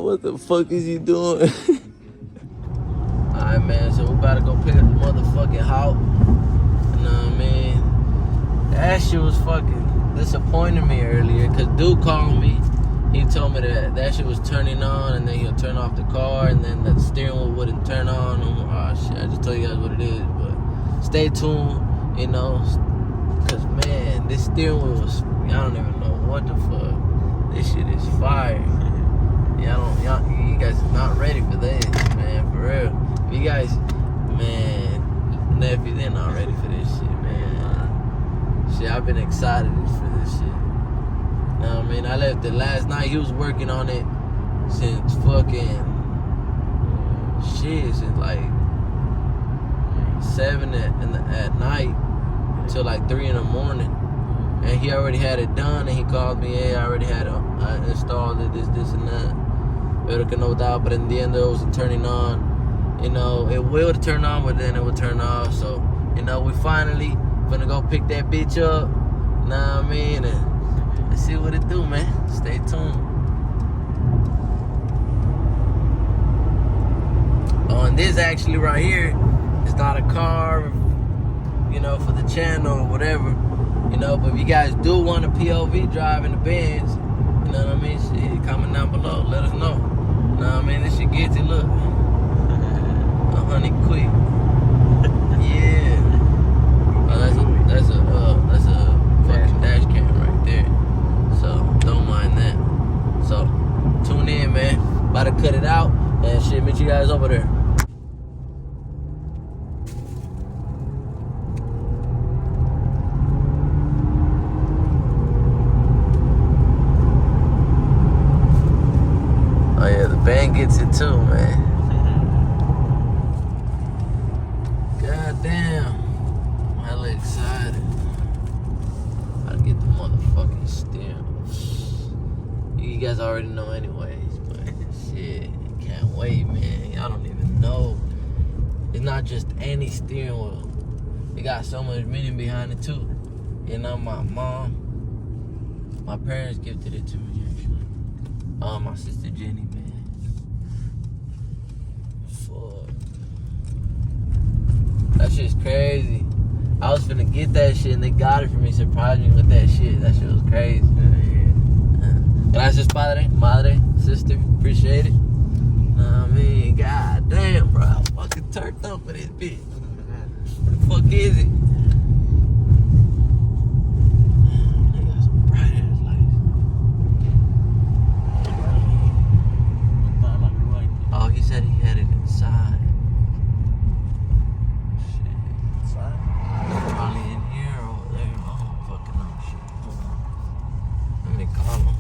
What the fuck is he doing? Alright, man, so we about to go pick up the motherfucking Hawk. You know what I mean? That shit was fucking disappointing me earlier, cause dude called me. He told me that shit was turning on, and then he'll turn off the car, and then the steering wheel wouldn't turn on. Oh shit, I just told you guys what it is, but stay tuned, you know, cause man, this steering wheel was, I don't even know what the fuck. This shit is fire. You guys are not ready for this, man, for real. You guys, man, nephew, they're not ready for this shit, man. Shit, I've been excited for this shit. You know what I mean? I left it last night. He was working on it since fucking, shit, since like 7 at night till like 3 in the morning. And he already had it done, and he called me, hey, I already had it, I installed it, this and that. Pero que no doubt, but in the end it wasn't turning on. You know, it will turn on, but then it will turn off. So, you know, we finally gonna go pick that bitch up. You know what I mean? And let's see what it do, man. Stay tuned. Oh, and this actually right here is not a car, you know, for the channel or whatever. You know, but if you guys do want a POV drive in the Benz, you know what I mean? Shit, comment down below. Let us know. You know what I mean? This shit gets it. Look. 100 quick. Yeah. Oh, that's a fucking dash cam right there. So don't mind that. So tune in, man. About to cut it out and shit. Meet you guys over there. Oh yeah, the band gets it too, man. God damn. I'm hella excited. I'll get the motherfucking steering. You guys already know anyways, but shit, can't wait, man. Y'all don't even know. It's not just any steering wheel. It got so much meaning behind it too. You know, my parents gifted it to me actually. My sister Jenny, man. Fuck. That shit's crazy. I was finna get that shit and they got it for me, surprised me with that shit. That shit was crazy. Gracias, padre, madre, sister. Appreciate it. I mean, god damn, bro. I'm fucking turned up for this bitch. What the fuck is it? They got some bright ass lights. Oh, he said he had it inside. Shit. Inside? Probably in here or over there. I don't fucking know shit. Hold on. Let me call him.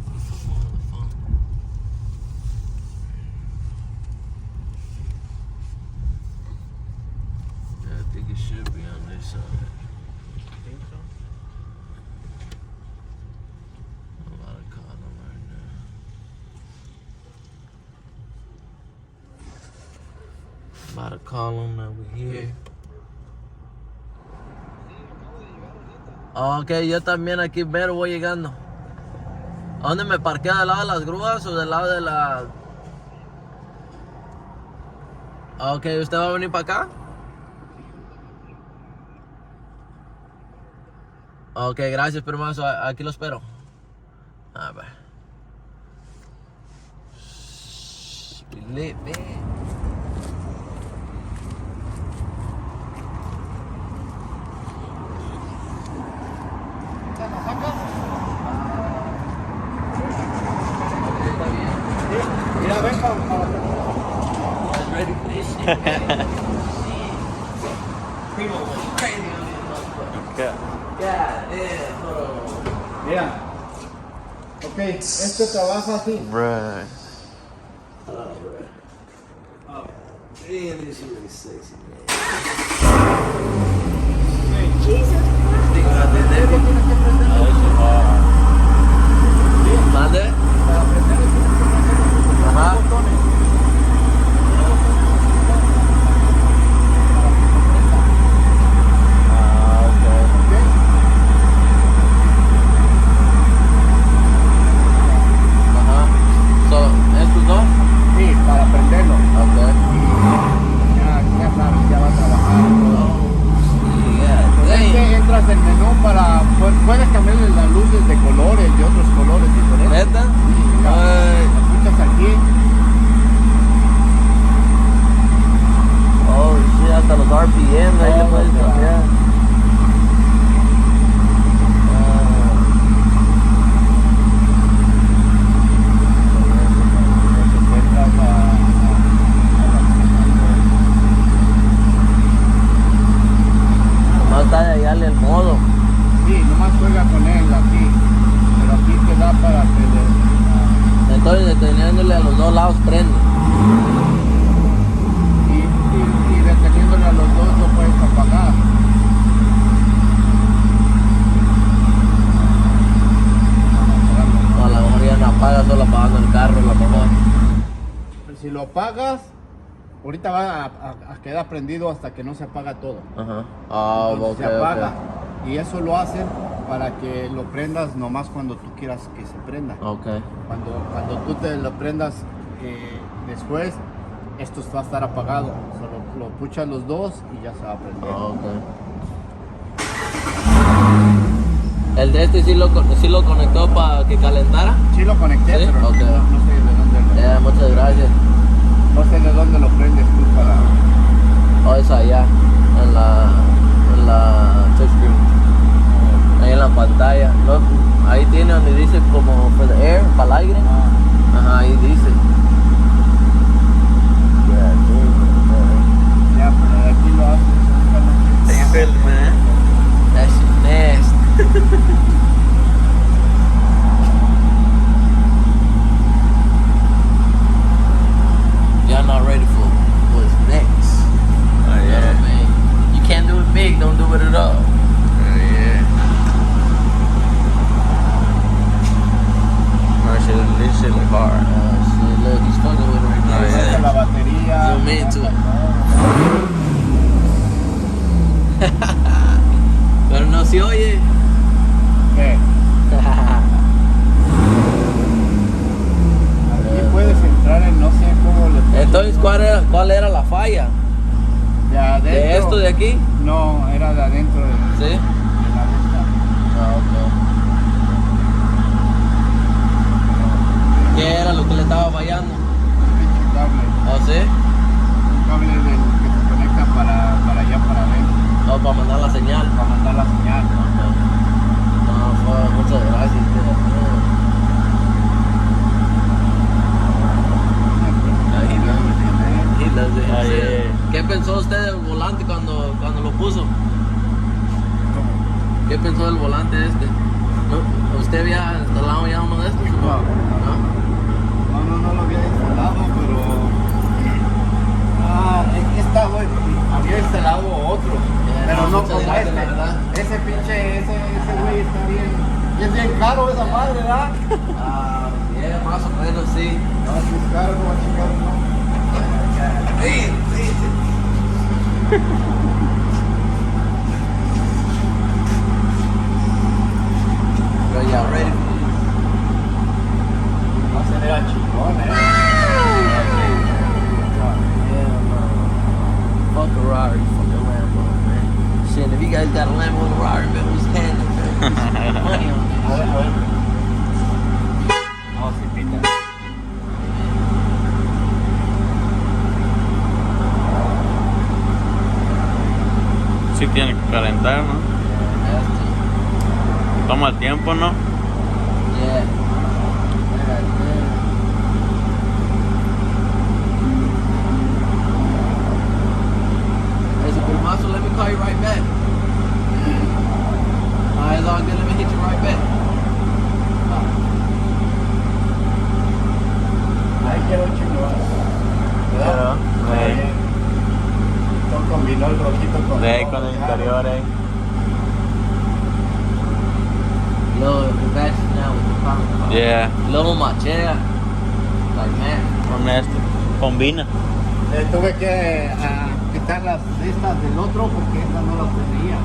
I'm on the phone. Yeah, I think it should be on this side. You think so? I'm about to call him right now. About to call him that we're here. Ok, yo también aquí mero voy llegando. ¿A dónde me parqueo? ¿Del lado de las grúas o del lado de la...? Ok, ¿usted va a venir para acá? Ok, gracias, permazo. Aquí lo espero. A ver. We lit, man. Mira, ven para Ready for this shit, man. Primo went crazy on this motherfucker. ¿Qué? God damn, bro. Mira. Ok, este trabaja así. Bruh. Man, this shit is sexy, man. Jesus Think about that, ¿Qué David. tienes que prender? ¿Mande? Para prender tienes que prender Ajá. los botones. Ah, ok. ¿Ok? Ajá. So, ¿estos dos? Sí, para prenderlo. Ok. Ya sabes, ya va a trabajar. Yeah, Pues es damn. que entras en menú para... Puedes cambiarle las luces de colores, de otros colores diferentes. ¿Neta? Mira, Ay. escuchas aquí. Oh, shit, hasta los RPM, ahí le Todo puedes te va. cambiar. Entras Nomás está de hallarle el modo. sí, nomás juega con él aquí. Pero aquí te da para que Entonces, deteniéndole a los dos lados, prende. y deteniéndole a los dos lo puedes apagar. O a lo mejor ya no apaga, solo apagando el carro, a lo mejor. Si lo apagas, ahorita va a quedar prendido hasta que no se apaga todo. Ajá. Ah, Entonces ok, se apaga. ok. Y eso lo hacen para que lo prendas nomás cuando tú quieras que se prenda. Ok. Cuando tú te lo prendas después, esto va a estar apagado. Solo lo puchas los dos y ya se va a prender. Ah, ok. El de este sí lo conectó para que calentara. Sí lo conecté, ¿Sí? pero Ok. no sé de dónde Muchas gracias. no sé de dónde lo prendes tú para. Oh, es allá, en la touchscreen. Ahí en la pantalla. No, ahí tiene donde dice como for the air, para el aire. Ajá, ahí dice. Yeah, dude, Ya, pero de aquí lo haces. How you feeling, man? That shit nasty. Y'all not ready for what's next. Oh, You know what I mean? You can't do it big, don't do it at all. yeah. No, this shit look hard. Shit, look, he's fucking with it right now. Oh, yeah. Saca la batería. Zoom into it. Pero no se oye. ¿Qué? Aquí puedes entrar en no sé cómo le. Entonces, ¿cuál era la falla? De adentro. ¿De esto de aquí? No, era de adentro de Sí. la vista. Ah, ok. ¿Qué era lo que le estaba fallando? Un cable. ¿Oh, sí? Un cable que se conecta para allá, para adentro. No, para mandar la señal. Para mandar la señal. No, muchas gracias. Tío. He loves it. Ah, Sí. yeah. ¿Qué pensó usted del volante cuando lo puso? ¿Qué pensó del volante este? ¿No? ¿Usted había instalado ya uno de estos? No. No lo había instalado, pero. Es que había instalado otro. Pero no muchas como gracias, este. la verdad. Ese pinche, ese güey está bien. Y es bien caro esa madre, ¿verdad? Yeah, más o menos sí. No, si es caro, no va a chingar, no. Pero ya, ready for this. Va a ser el chingón, Fuck a Rari, fuck a Lambo, man. Shit, if you guys got a Lambo and a Rari, man, who's handling man? Money on A this. ver. No, sí, pita. Sí tiene que calentar, ¿no? Toma el tiempo, ¿no? Yeah. It's a good muscle. Let me call you right back. Alright, it's all good. Let me hit you right back. Ahí quedó chingón. ¿Verdad? Sí. Bien. combinó el rojito con De ahí con el interior, Low, the best now with the pound. Yeah. Low machera. Like, man. Con esto. Combina. Tuve que quitar las listas del otro porque esta no las tenía.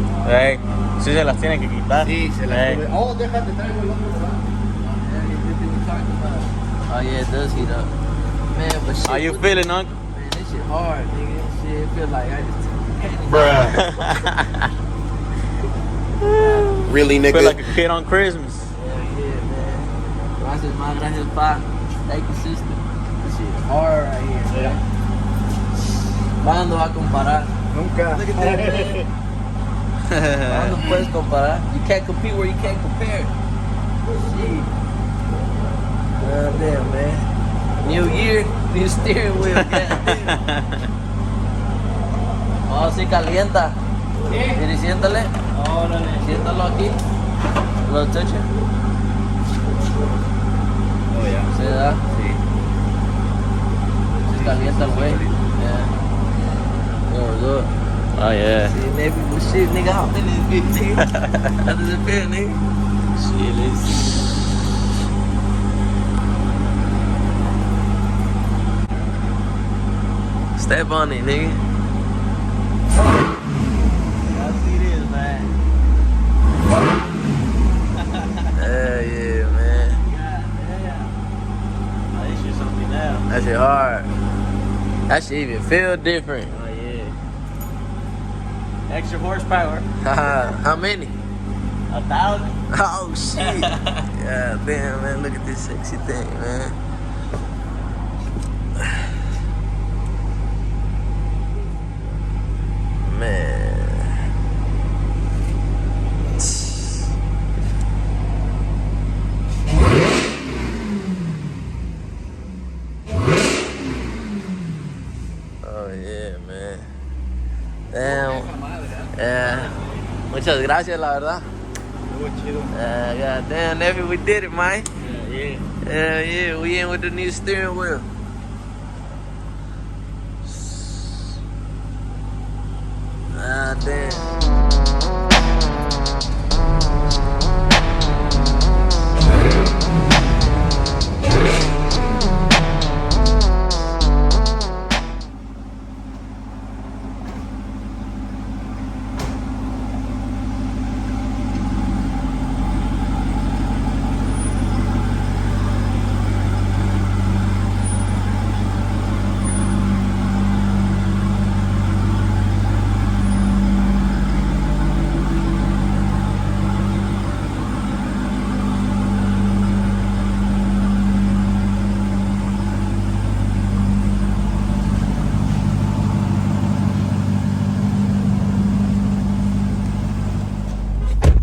Sí se las tienen que quitar. Sí, se las tuve. Oh, déjate, traigo el otro, ¿verdad? Oh yeah, it does heat up. Man, but shit. How you feeling, Uncle? Man, this shit hard, nigga. Shit, it feel like I just Bruh. Really, Feel nigga? like a kid on Christmas. Yeah, man. Gracias, man. Gracias, pa. Thank you, sister. This shit is hard right here. Yeah. ¿Cuándo va a comparar? Nunca. Look at that, man. ¿Cuándo puedes comparar? You can't compete where you can't compare. Shit. God damn, man. New year, new steering wheel. Oh, sí calienta. ¿Sí? Mire, siéntale. Órale. Siéntalo aquí. Lo touch it. Oh, ya. ¿Se da? Sí. Sí calienta el güey. Yeah. Oh, look. Oh, yeah. See, maybe we shit, nigga. Hop in this bitch, nigga. How does it feel, nigga? Shit, let's see. Step on it, nigga. I see this, man. Yeah, man. Oh, this shit's something else. That shit hard. That shit even feel different. Oh, yeah. Extra horsepower. How many? 1,000. Oh, shit. Yeah, damn, man. Look at this sexy thing, man. Man. Oh, yeah, man. Damn. Yeah. Muchas gracias, la verdad. God damn, Nevy, we did it, man. Yeah. Yeah, yeah, we in with the new steering wheel. Ah, damn.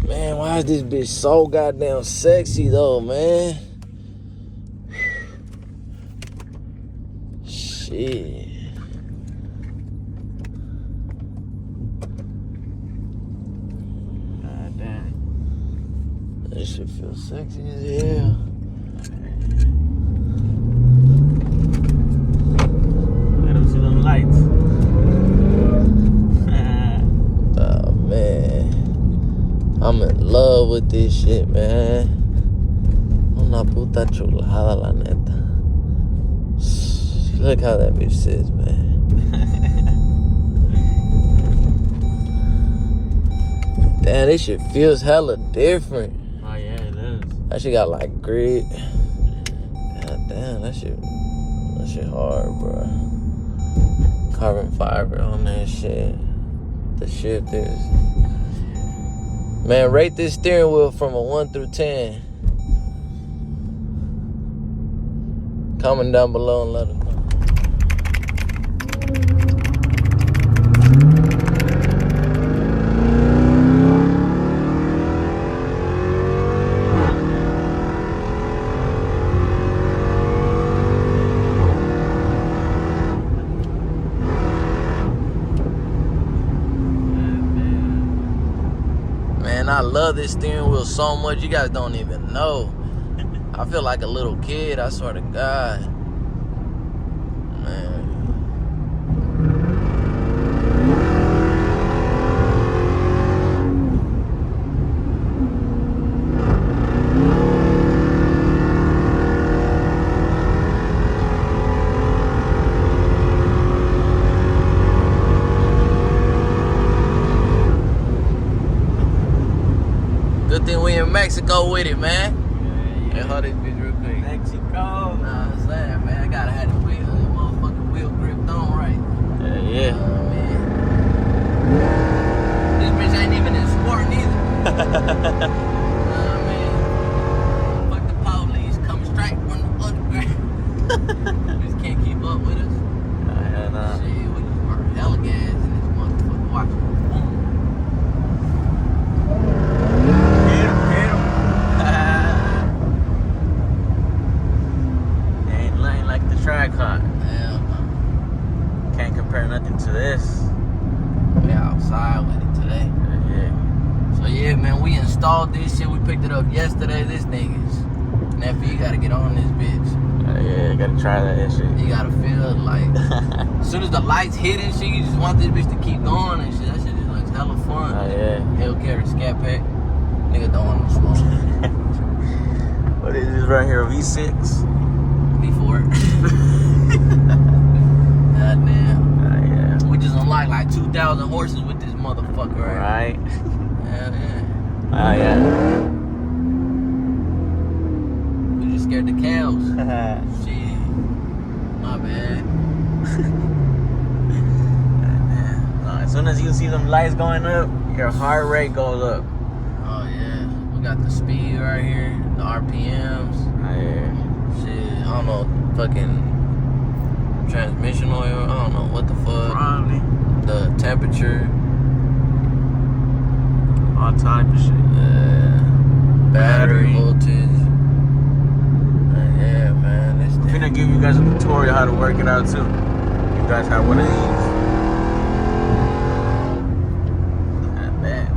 Man, why is this bitch so goddamn sexy though, man? Shit. God damn. That shit feels sexy as hell. Let them see them lights. Oh man. I'm in love with this shit, man. Una puta chulada, la neta. Look how that bitch sits, man. Damn, this shit feels hella different. Oh, yeah, it is. That shit got like grit. God damn, that shit hard, bro. Carbon fiber on that shit. The shift is. Man, rate this steering wheel from a 1 through 10. Comment down below and let us know. Man, I love this steering wheel so much, you guys don't even know. I feel like a little kid, I swear to God. Man. Mexico with it, man. Yeah, Hey, hold this bitch real quick. Mexico. Nah, I'm saying, man, I gotta have the wheel, the motherfucking wheel gripped on right. Yeah. Man. This bitch ain't even in sport neither. Man. Fuck the police, coming straight from the underground. Bitch can't keep up with us. Nah. Shit, we just burn hella gas in this motherfucker. Watch it. Boom. Hit him. Ain't nothing like the TRACKHAWK. Hell no. Can't compare nothing to this. We outside with it today. Yeah. So yeah, man, we installed this shit. We picked it up yesterday. This niggas. Nephew, you gotta get on this bitch. Yeah, gotta try that shit. You gotta feel like as soon as the lights hit and shit, you just want this bitch to keep going and shit. That shit just looks hella fun. Oh, yeah. Hellcat scat pack. Nigga don't want no smoke. What is this right here? V6? Before it. Goddamn. Yeah. We just unlocked like 2,000 horses with this motherfucker right Right. Yeah. Oh yeah. We just scared the cows. Shit. My bad. As soon as you see them lights going up, your heart rate goes up. Oh yeah. We got the speed right here, the RPMs. Oh yeah. Shit, I don't know, fucking transmission oil. I don't know what the fuck. Probably. The temperature. All type of shit. Battery voltage. Yeah, man. This I'm thing. gonna give you guys a tutorial how to work it out too. You guys have one of these. Not bad.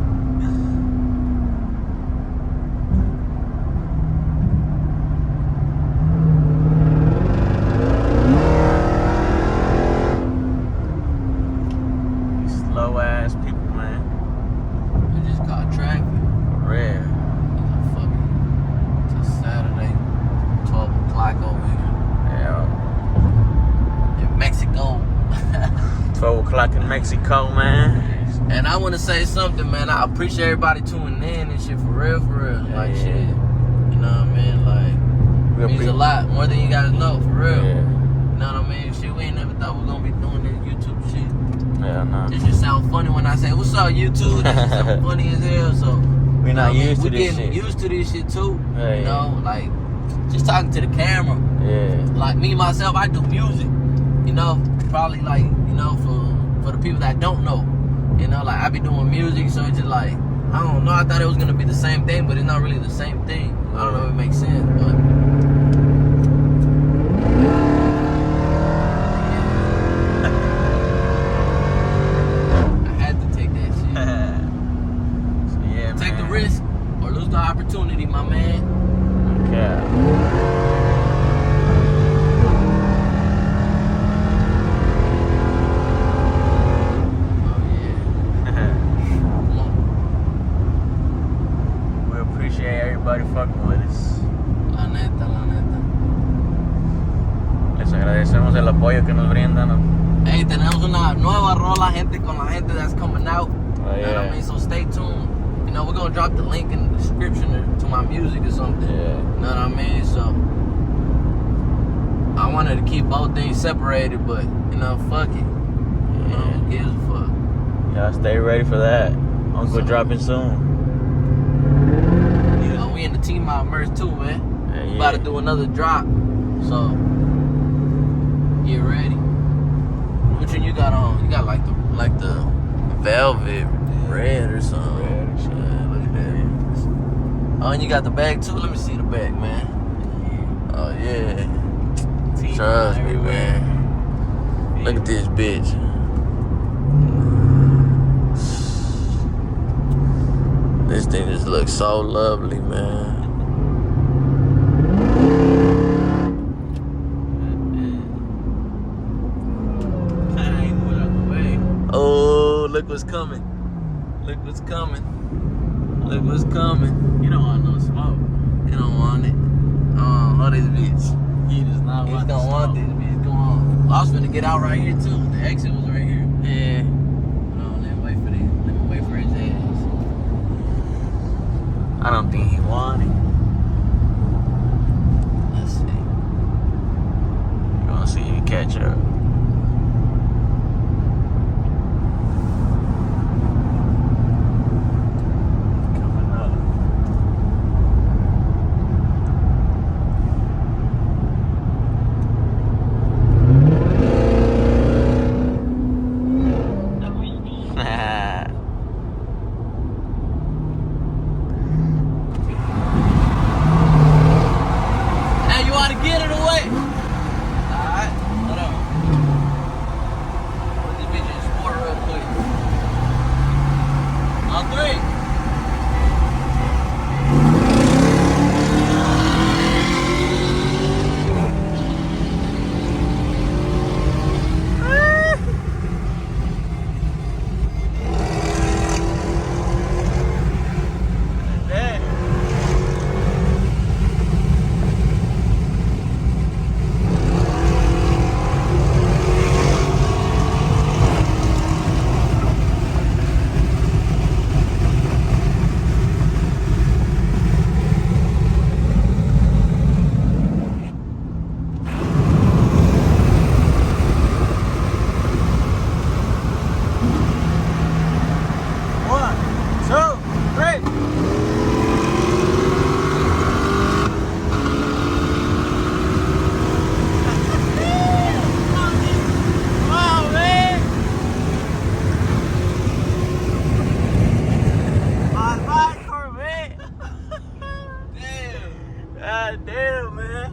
These slow ass people, man. We just caught traffic. For real. It's fucking till Saturday, 12 o'clock over here Yeah. in Mexico. 12 o'clock in Mexico, man. And I want to say something, man. I appreciate everybody tuning in and shit for real. Like Yeah. shit, you know what I mean? Like Real means a people. lot more than you guys know, for real. Yeah. You know what I mean? Shit, we ain't never thought we was gonna be doing this YouTube shit. Yeah, nah. It just sound funny when I say, "What's up, YouTube?" That just sound funny as hell. So We're not used to we this getting shit. used to this shit too. Yeah, You know, like just talking to the camera. Yeah. Like me myself, I do music. You know, probably like for the people that don't know. You know, like I be doing music, so it's just like I don't know. I thought it was gonna be the same thing, but it's not really the same thing. I don't know if it makes sense, but. I had to take that shit. So, yeah, Take man. the risk or lose the opportunity, my man. Okay. Oh yeah. Come on. We appreciate everybody fucking with us. La neta, la neta. Les agradecemos el apoyo que nos brindan. Hey, tenemos una nueva rola, gente, con la gente that's coming out. Oh, You know what I yeah. mean? So stay tuned. You know, we're gonna drop the link in the description to my music or something. Yeah. You know what I mean? So I wanted to keep both things separated, but you know, fuck it. You know, who gives a fuck? Y'all stay ready for that. Uncle dropping soon. You know, we in the TMOB merch too, man. Yeah, We about to do another drop. So get ready. Which one you got on? You got like the velvet red or something. Red or something. Yeah, look at that. Oh, and you got the bag too? Let me see the bag, man. Oh yeah. Trust me, man. Look at this bitch. This thing just looks so lovely, man. Oh, look what's coming. Look what's coming. Look what's coming. You don't want no smoke. You don't want it. Oh, this bitch. He does not He's want gonna the want smoke. this bitch. Come on. I was finna get out right here too. The exit was right here. Yeah. No, let me wait for this. Let me wait for his ass. I don't think he won it. Let's see. We're gonna see you catch up. Coming up. Hey, you want to get it away? Alright, hold on. Put this bitch in sport real quick. On 3. God damn, man.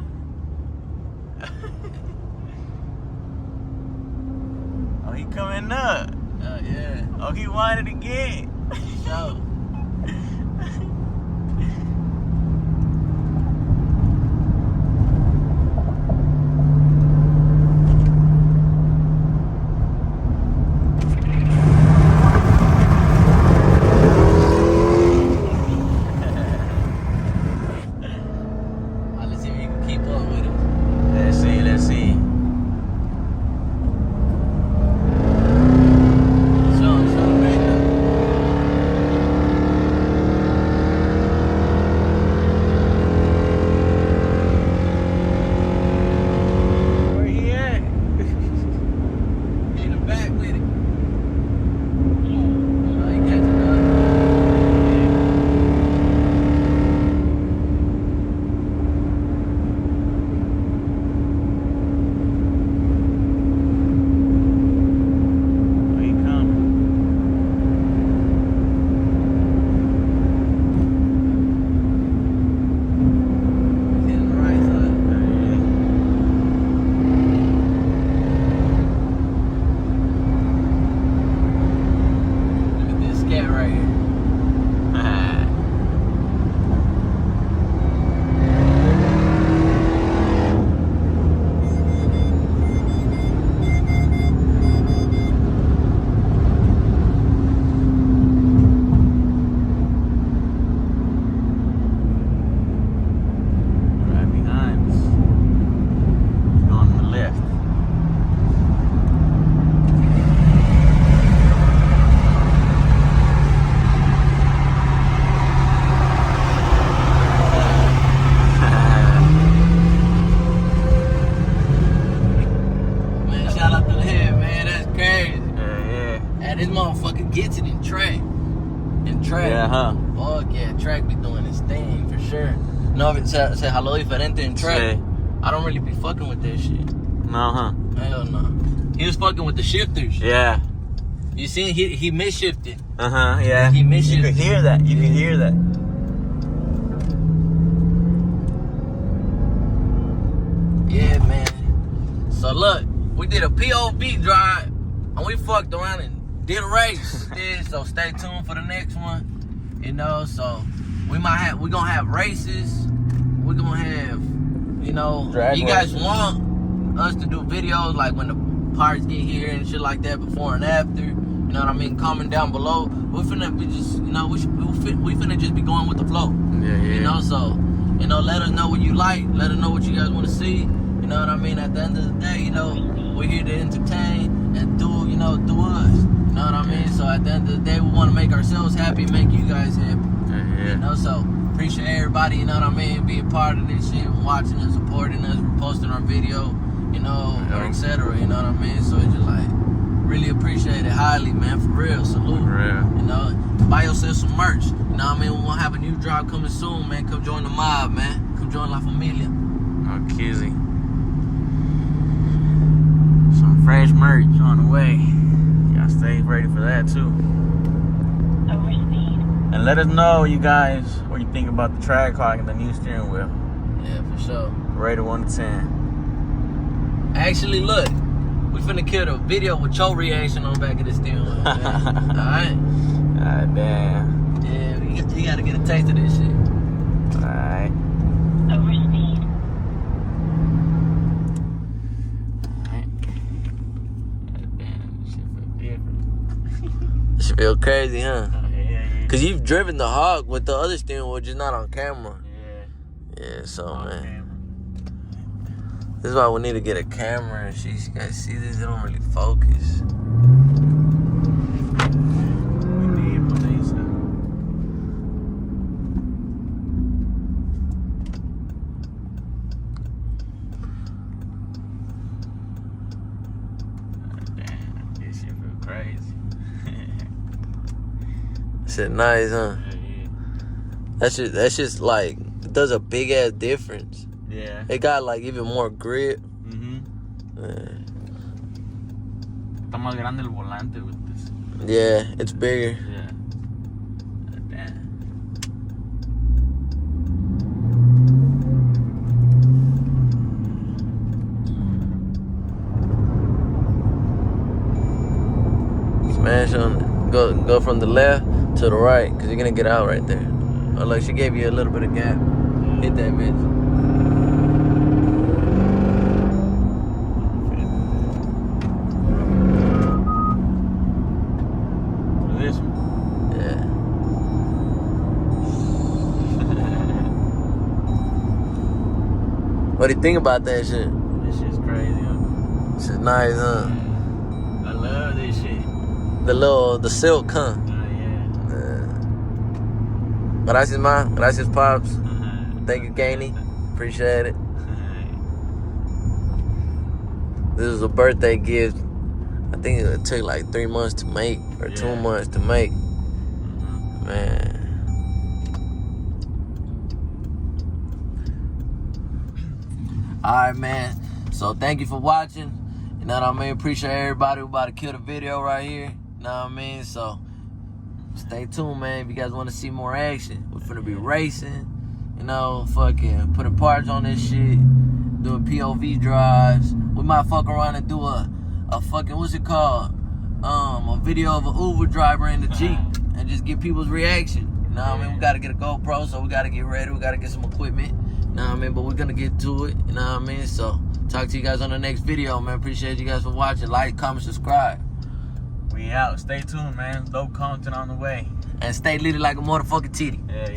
Oh, he coming up. Yeah. Oh, he won it again. So. Let's see if you can keep up with it. Let's see, let's see. Show him right now. Where he at? In the back with it. Oh, he catching up. Where he coming? He's hitting the right side. Look at this scat right here. Right behind us. He's going to the left. Man, shout out to the head, man. That's crazy. Yeah. And this motherfucker gets it in track. In track. Yeah, huh? Fuck yeah, track be doing his thing for sure. No, if it se jaló diferente in track. Sí. I don't really be fucking with that shit. No, huh? Hell no. He was fucking with the shifters. Yeah. You seen he misshifted. Uh-huh, yeah. He missed You you. could hear that. You could hear that. Yeah, man. So look, we did a POV drive and we fucked around and did a race. So stay tuned for the next one. You know, so we're gonna have races. We're gonna have, you know, Drag you guys races. want us to do videos like when the parts get here and shit like that, before and after. You know what I mean? Comment down below. We're finna be just, you know, we finna just be going with the flow. Yeah. You know, so, you know, let us know what you like. Let us know what you guys want to see. You know what I mean? At the end of the day, you know, we're here to entertain and do us. You know what I mean? So at the end of the day, we want to make ourselves happy, make you guys happy. You know, so appreciate everybody, you know what I mean, being part of this shit, watching us, supporting us, posting our video, you know, or etc. You know what I mean? So it's just like really appreciate it highly, man. For real, salute. For real. You know, buy yourself some merch. You know what I mean? We're gonna have a new drop coming soon, man. Come join the mob, man. Come join La Familia. Oh, Kizzy. Some fresh merch on the way. Y'all stay ready for that too. And let us know, you guys, what you think about the TRACKHAWK and the new steering wheel. Yeah, for sure. Rated 1 to 10. Actually, look, we finna kill the video with your reaction on back of the steering wheel, man. Alright? God damn. Yeah, you gotta get a taste of this shit. Alright. It should feel crazy, huh? Yeah. Cause you've driven the Hawk with the other steering wheel, just not on camera. Yeah, so man. This is why we need to get a camera and shit. You guys see this? It don't really focus. Damn, this shit feel crazy. Shit nice, huh? That's just like, it does a big ass difference. Yeah. It got like even more grip. Está más grande el volante with this. Yeah, it's bigger. Yeah. Damn. Smash on it. Go from the left to the right, cause you're gonna get out right there. Oh, look, she gave you a little bit of gap. Hit that bitch. This one. Yeah. What do you think about that shit? This shit's crazy, huh? This is nice, huh? I love this shit. The silk, huh? Gracias, ma. Gracias, pops. Thank you, Gainey. Appreciate it. This was a birthday gift. I think it took like 3 months to make, or 2 months to make. Man. Alright, man. So thank you for watching. You know what I mean? Appreciate everybody. We're about to kill the video right here. You know what I mean? So stay tuned, man, if you guys want to see more action. We're finna be racing, you know, fucking putting parts on this shit, doing POV drives. We might fuck around and do a fucking, what's it called? A video of an Uber driver in the Jeep and just get people's reaction. You know what I mean? We gotta get a GoPro, so we gotta get ready. We gotta get some equipment. You know what I mean? But we're gonna get to it. You know what I mean? So talk to you guys on the next video, man. Appreciate you guys for watching. Like, comment, subscribe. We out. Stay tuned, man. Dope content on the way. And stay lit like a motherfucking titty. Yeah.